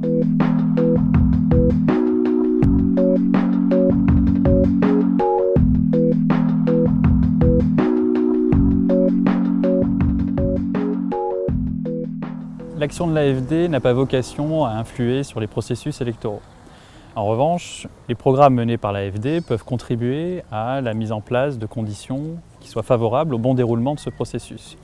L'action de l'AFD n'a pas vocation à influer sur les processus électoraux. En revanche, les programmes menés par l'AFD peuvent contribuer à la mise en place de conditions qui soient favorables au bon déroulement de ce processus.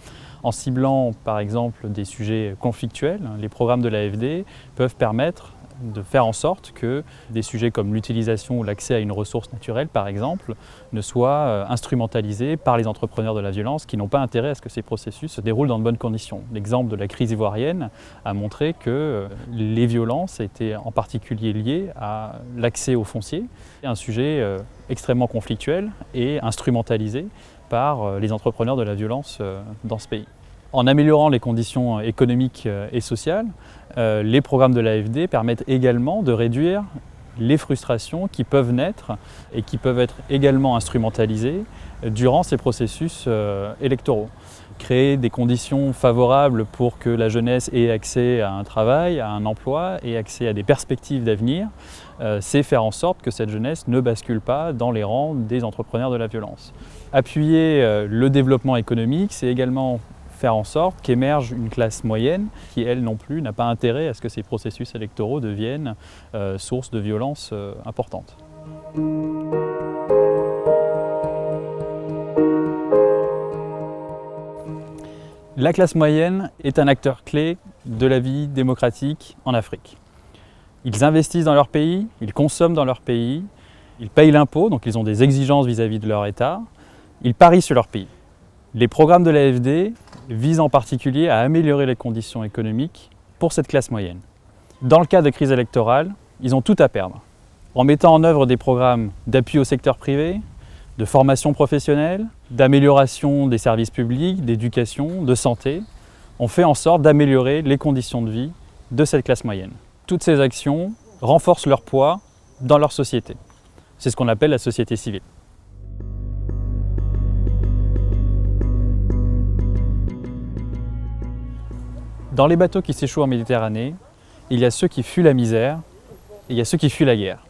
En ciblant par exemple des sujets conflictuels, les programmes de l'AFD peuvent permettre de faire en sorte que des sujets comme l'utilisation ou l'accès à une ressource naturelle, par exemple, ne soient instrumentalisés par les entrepreneurs de la violence qui n'ont pas intérêt à ce que ces processus se déroulent dans de bonnes conditions. L'exemple de la crise ivoirienne a montré que les violences étaient en particulier liées à l'accès au foncier, un sujet extrêmement conflictuel et instrumentalisé par les entrepreneurs de la violence dans ce pays. En améliorant les conditions économiques et sociales, les programmes de l'AFD permettent également de réduire les frustrations qui peuvent naître et qui peuvent être également instrumentalisées durant ces processus électoraux. Créer des conditions favorables pour que la jeunesse ait accès à un travail, à un emploi et accès à des perspectives d'avenir, c'est faire en sorte que cette jeunesse ne bascule pas dans les rangs des entrepreneurs de la violence. Appuyer le développement économique, c'est également faire en sorte qu'émerge une classe moyenne qui, elle non plus, n'a pas intérêt à ce que ces processus électoraux deviennent source de violences importantes. La classe moyenne est un acteur clé de la vie démocratique en Afrique. Ils investissent dans leur pays, ils consomment dans leur pays, ils payent l'impôt, donc ils ont des exigences vis-à-vis de leur État, ils parient sur leur pays. Les programmes de l'AFD visent en particulier à améliorer les conditions économiques pour cette classe moyenne. Dans le cas de crise électorale, ils ont tout à perdre. En mettant en œuvre des programmes d'appui au secteur privé, de formation professionnelle, d'amélioration des services publics, d'éducation, de santé, on fait en sorte d'améliorer les conditions de vie de cette classe moyenne. Toutes ces actions renforcent leur poids dans leur société. C'est ce qu'on appelle la société civile. Dans les bateaux qui s'échouent en Méditerranée, il y a ceux qui fuient la misère et il y a ceux qui fuient la guerre.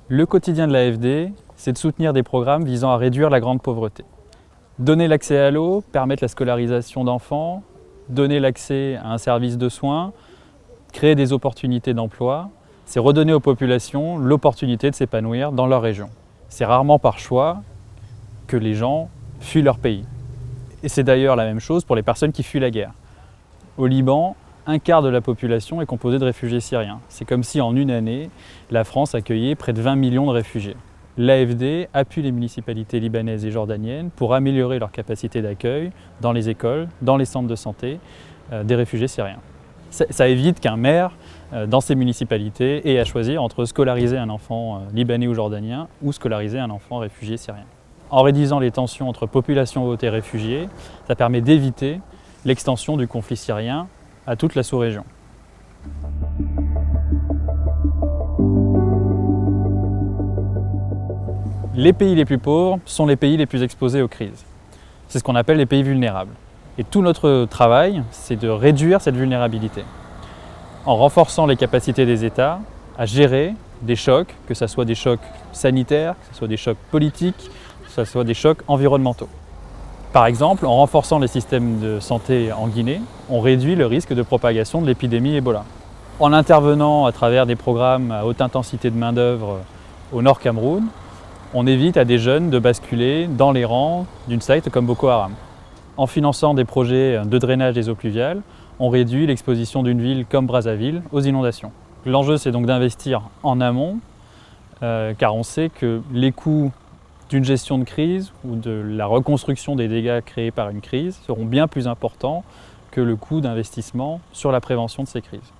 Le quotidien de l'AFD, c'est de soutenir des programmes visant à réduire la grande pauvreté. Donner l'accès à l'eau, permettre la scolarisation d'enfants, donner l'accès à un service de soins, créer des opportunités d'emploi, c'est redonner aux populations l'opportunité de s'épanouir dans leur région. C'est rarement par choix que les gens fuient leur pays. Et c'est d'ailleurs la même chose pour les personnes qui fuient la guerre. Au Liban, un quart de la population est composée de réfugiés syriens. C'est comme si en une année, la France accueillait près de 20 millions de réfugiés. L'AFD appuie les municipalités libanaises et jordaniennes pour améliorer leur capacité d'accueil dans les écoles, dans les centres de santé des réfugiés syriens. Ça évite qu'un maire dans ces municipalités ait à choisir entre scolariser un enfant libanais ou jordanien ou scolariser un enfant réfugié syrien. En réduisant les tensions entre population hôte et réfugiés, ça permet d'éviter l'extension du conflit syrien à toute la sous-région. Les pays les plus pauvres sont les pays les plus exposés aux crises. C'est ce qu'on appelle les pays vulnérables. Et tout notre travail, c'est de réduire cette vulnérabilité en renforçant les capacités des États à gérer des chocs, que ce soit des chocs sanitaires, que ce soit des chocs politiques, que ce soit des chocs environnementaux. Par exemple, en renforçant les systèmes de santé en Guinée, on réduit le risque de propagation de l'épidémie Ebola. En intervenant à travers des programmes à haute intensité de main-d'œuvre au Nord Cameroun, on évite à des jeunes de basculer dans les rangs d'une secte comme Boko Haram. En finançant des projets de drainage des eaux pluviales, on réduit l'exposition d'une ville comme Brazzaville aux inondations. L'enjeu, c'est donc d'investir en amont, car on sait que les coûts d'une gestion de crise ou de la reconstruction des dégâts créés par une crise seront bien plus importants que le coût d'investissement sur la prévention de ces crises.